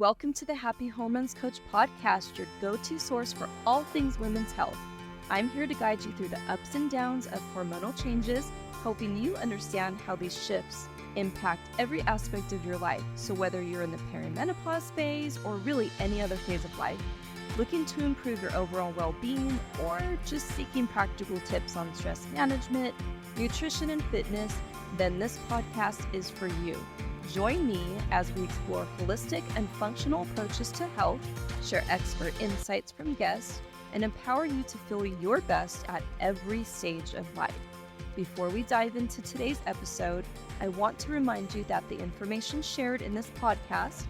Welcome to the Happy Hormones Coach podcast, your go-to source for all things women's health. I'm here to guide you through the ups and downs of hormonal changes, helping you understand how these shifts impact every aspect of your life. So whether you're in the perimenopause phase or really any other phase of life, looking to improve your overall well-being, or just seeking practical tips on stress management, nutrition, and fitness, then this podcast is for you. Join me as we explore holistic and functional approaches to health, share expert insights from guests, and empower you to feel your best at every stage of life. Before we dive into today's episode, I want to remind you that the information shared in this podcast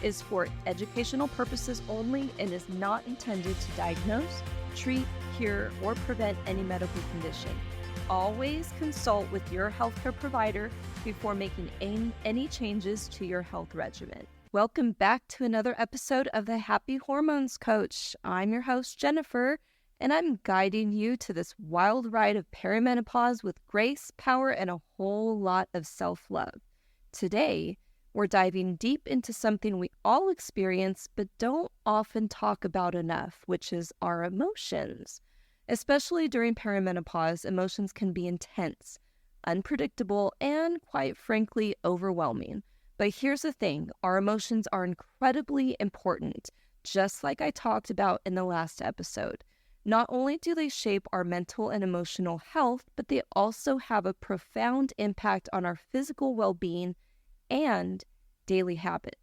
is for educational purposes only and is not intended to diagnose, treat, cure, or prevent any medical condition. Always consult with your healthcare provider before making any changes to your health regimen. Welcome back to another episode of the Happy Hormones Coach. I'm your host, Jennifer, and I'm guiding you to this wild ride of perimenopause with grace, power, and a whole lot of self-love. Today, we're diving deep into something we all experience but don't often talk about enough, which is our emotions. Especially during perimenopause, emotions can be intense, unpredictable, and quite frankly, overwhelming. But here's the thing, our emotions are incredibly important, just like I talked about in the last episode. Not only do they shape our mental and emotional health, but they also have a profound impact on our physical well-being and daily habits.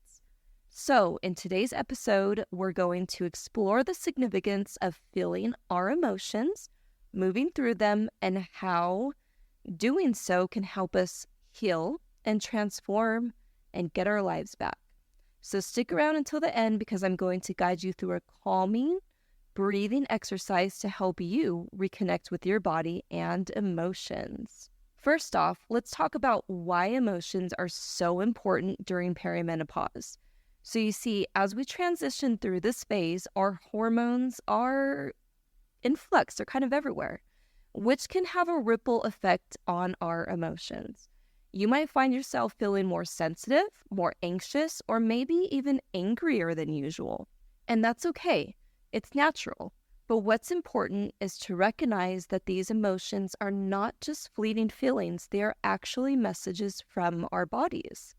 So in today's episode, we're going to explore the significance of feeling our emotions, moving through them, and how doing so can help us heal and transform and get our lives back. So stick around until the end because I'm going to guide you through a calming, breathing exercise to help you reconnect with your body and emotions. First off, let's talk about why emotions are so important during perimenopause. So you see, as we transition through this phase, our hormones are in flux. They're kind of everywhere, which can have a ripple effect on our emotions. You might find yourself feeling more sensitive, more anxious, or maybe even angrier than usual. And that's okay. It's natural. But what's important is to recognize that these emotions are not just fleeting feelings. They are actually messages from our bodies.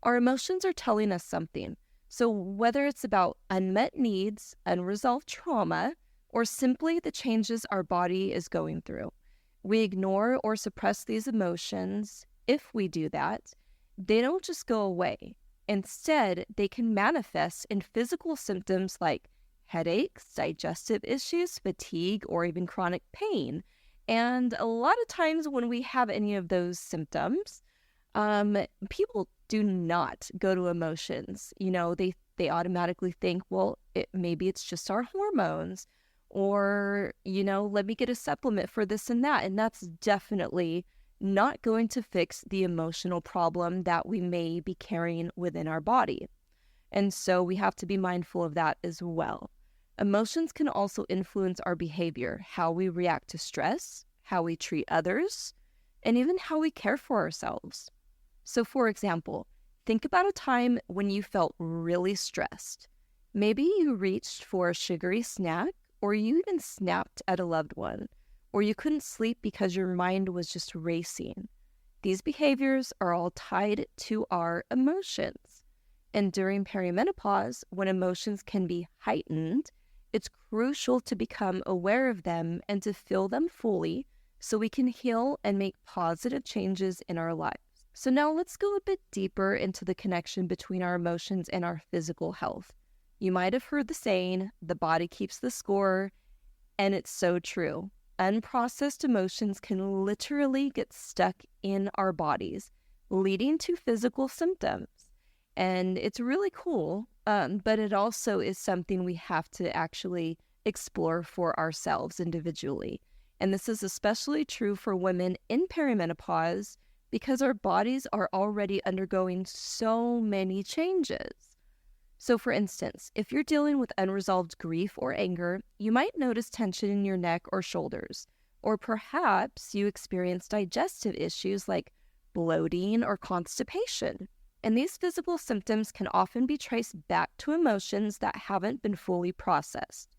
Our emotions are telling us something. So whether it's about unmet needs, unresolved trauma, or simply the changes our body is going through, we ignore or suppress these emotions. If we do that, they don't just go away. Instead, they can manifest in physical symptoms like headaches, digestive issues, fatigue, or even chronic pain. And a lot of times when we have any of those symptoms, people do not go to emotions. You know, they automatically think, well, maybe it's just our hormones, or, let me get a supplement for this and that. And that's definitely not going to fix the emotional problem that we may be carrying within our body. And so we have to be mindful of that as well. Emotions can also influence our behavior, how we react to stress, how we treat others, and even how we care for ourselves. So for example, think about a time when you felt really stressed. Maybe you reached for a sugary snack, or you even snapped at a loved one, or you couldn't sleep because your mind was just racing. These behaviors are all tied to our emotions. And during perimenopause, when emotions can be heightened, it's crucial to become aware of them and to feel them fully so we can heal and make positive changes in our lives. So now let's go a bit deeper into the connection between our emotions and our physical health. You might have heard the saying, the body keeps the score, and it's so true. Unprocessed emotions can literally get stuck in our bodies, leading to physical symptoms. And it's really cool, but it also is something we have to actually explore for ourselves individually. And this is especially true for women in perimenopause because our bodies are already undergoing so many changes. So for instance, if you're dealing with unresolved grief or anger, you might notice tension in your neck or shoulders, or perhaps you experience digestive issues like bloating or constipation. And these physical symptoms can often be traced back to emotions that haven't been fully processed.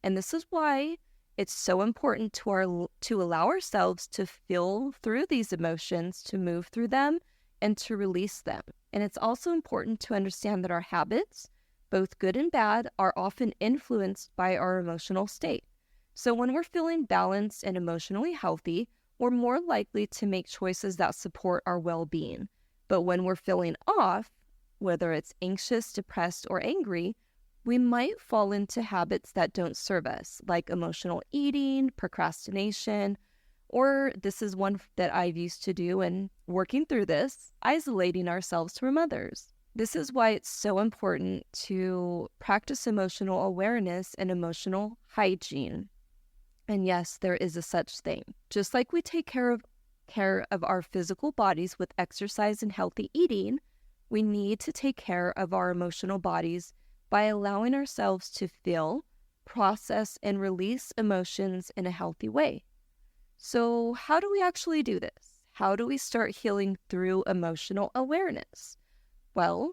And this is why it's so important to allow ourselves to feel through these emotions, to move through them, and to release them. And it's also important to understand that our habits, both good and bad, are often influenced by our emotional state. So when we're feeling balanced and emotionally healthy, we're more likely to make choices that support our well-being. But when we're feeling off, whether it's anxious, depressed, or angry, we might fall into habits that don't serve us, like emotional eating, procrastination, or this is one that I've used to do and working through this, isolating ourselves from others. This is why it's so important to practice emotional awareness and emotional hygiene. And yes, there is a such thing. Just like we take care of our physical bodies with exercise and healthy eating, we need to take care of our emotional bodies by allowing ourselves to feel, process, and release emotions in a healthy way. So how do we actually do this? How do we start healing through emotional awareness? Well,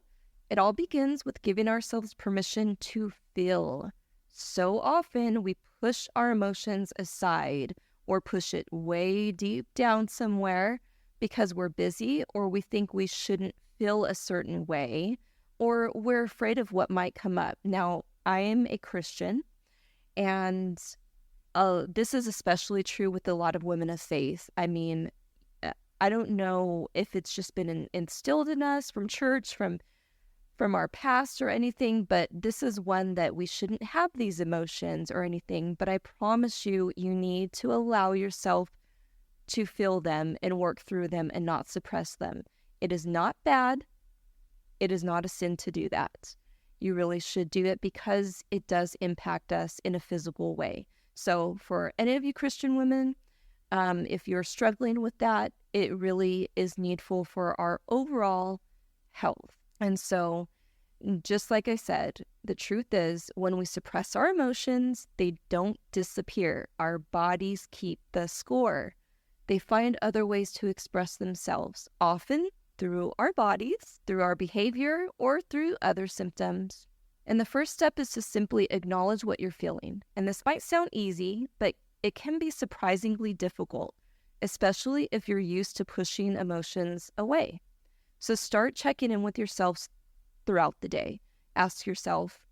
it all begins with giving ourselves permission to feel. So often we push our emotions aside or push it way deep down somewhere because we're busy or we think we shouldn't feel a certain way or we're afraid of what might come up. Now, I am a Christian, and this is especially true with a lot of women of faith. I mean, I don't know if it's just been instilled in us from church, from our past or anything, but this is one that we shouldn't have these emotions or anything. But I promise you, you need to allow yourself to feel them and work through them and not suppress them. It is not bad. It is not a sin to do that. You really should do it because it does impact us in a physical way. So for any of you Christian women, if you're struggling with that, it really is needful for our overall health. And so, just like I said, the truth is when we suppress our emotions, they don't disappear. Our bodies keep the score. They find other ways to express themselves, often through our bodies, through our behavior, or through other symptoms. And the first step is to simply acknowledge what you're feeling. And this might sound easy, but it can be surprisingly difficult, especially if you're used to pushing emotions away. So start checking in with yourself throughout the day. Ask yourself,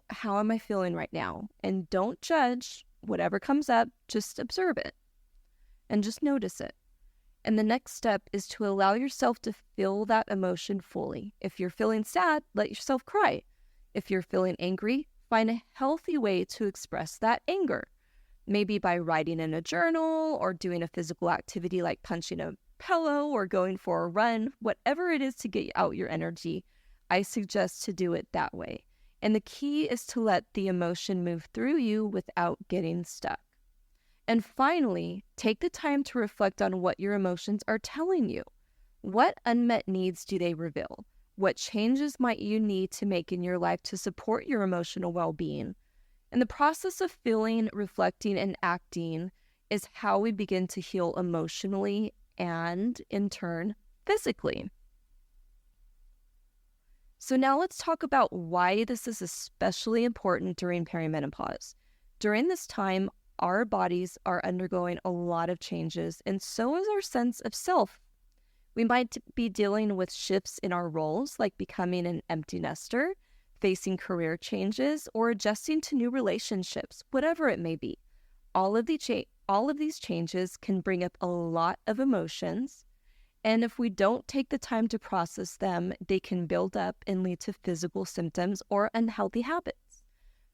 how am I feeling right now? And don't judge whatever comes up, just observe it and just notice it. And the next step is to allow yourself to feel that emotion fully. If you're feeling sad, let yourself cry. If you're feeling angry, find a healthy way to express that anger. Maybe by writing in a journal or doing a physical activity like punching a pillow or going for a run, whatever it is to get out your energy, I suggest to do it that way. And the key is to let the emotion move through you without getting stuck. And finally, take the time to reflect on what your emotions are telling you. What unmet needs do they reveal? What changes might you need to make in your life to support your emotional well-being? And the process of feeling, reflecting, and acting is how we begin to heal emotionally and, in turn, physically. So now let's talk about why this is especially important during perimenopause. During this time, our bodies are undergoing a lot of changes, and so is our sense of self. We might be dealing with shifts in our roles, like becoming an empty nester, facing career changes, or adjusting to new relationships, whatever it may be. All of these changes can bring up a lot of emotions, and if we don't take the time to process them, they can build up and lead to physical symptoms or unhealthy habits.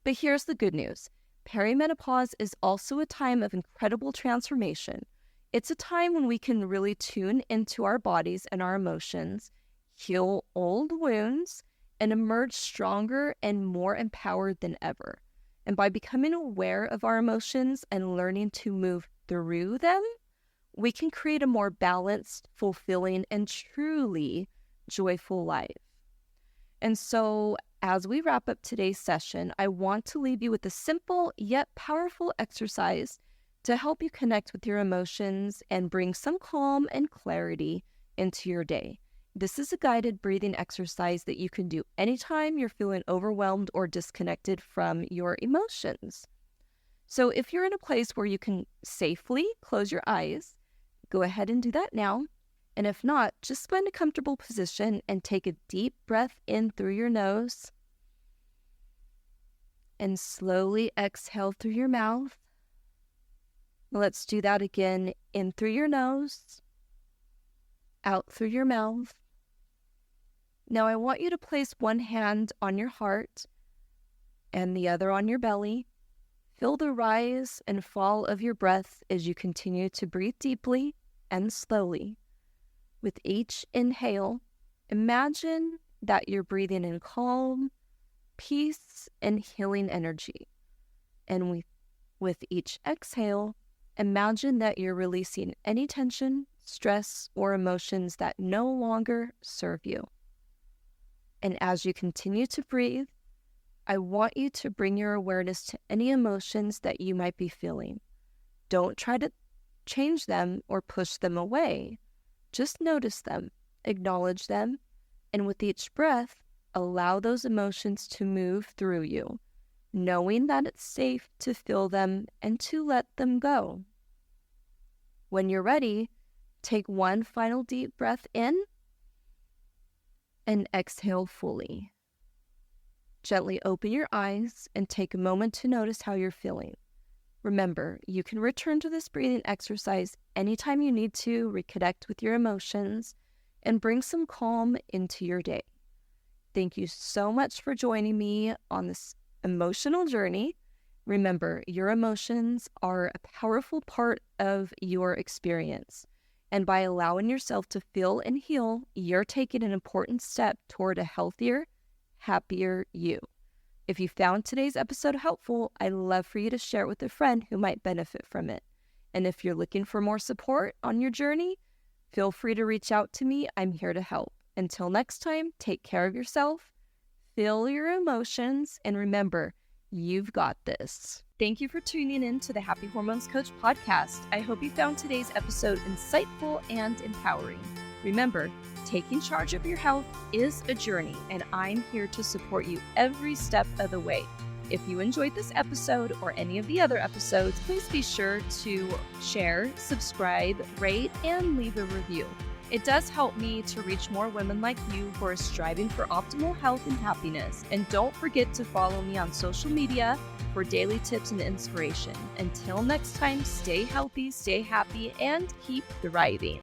But here's the good news. Perimenopause is also a time of incredible transformation. It's a time when we can really tune into our bodies and our emotions, heal old wounds, and emerge stronger and more empowered than ever. And by becoming aware of our emotions and learning to move through them, we can create a more balanced, fulfilling, and truly joyful life. And so, as we wrap up today's session, I want to leave you with a simple yet powerful exercise to help you connect with your emotions and bring some calm and clarity into your day. This is a guided breathing exercise that you can do anytime you're feeling overwhelmed or disconnected from your emotions. So if you're in a place where you can safely close your eyes, go ahead and do that now. And if not, just find a comfortable position and take a deep breath in through your nose and slowly exhale through your mouth. Let's do that again. In through your nose, out through your mouth. Now I want you to place one hand on your heart and the other on your belly. Feel the rise and fall of your breath as you continue to breathe deeply and slowly. With each inhale, imagine that you're breathing in calm, peace, and healing energy. And with each exhale, imagine that you're releasing any tension, stress, or emotions that no longer serve you. And as you continue to breathe, I want you to bring your awareness to any emotions that you might be feeling. Don't try to change them or push them away. Just notice them, acknowledge them, and with each breath, allow those emotions to move through you, knowing that it's safe to feel them and to let them go. When you're ready, take one final deep breath in and exhale fully. Gently open your eyes and take a moment to notice how you're feeling. Remember, you can return to this breathing exercise anytime you need to reconnect with your emotions and bring some calm into your day. Thank you so much for joining me on this emotional journey. Remember, your emotions are a powerful part of your experience. And by allowing yourself to feel and heal, you're taking an important step toward a healthier, happier you. If you found today's episode helpful, I'd love for you to share it with a friend who might benefit from it. And if you're looking for more support on your journey, feel free to reach out to me. I'm here to help. Until next time, take care of yourself, feel your emotions, and remember, you've got this. Thank you for tuning in to the Happy Hormones Coach podcast. I hope you found today's episode insightful and empowering. Remember, taking charge of your health is a journey, and I'm here to support you every step of the way. If you enjoyed this episode or any of the other episodes, please be sure to share, subscribe, rate, and leave a review. It does help me to reach more women like you who are striving for optimal health and happiness. And don't forget to follow me on social media for daily tips and inspiration. Until next time, stay healthy, stay happy, and keep thriving.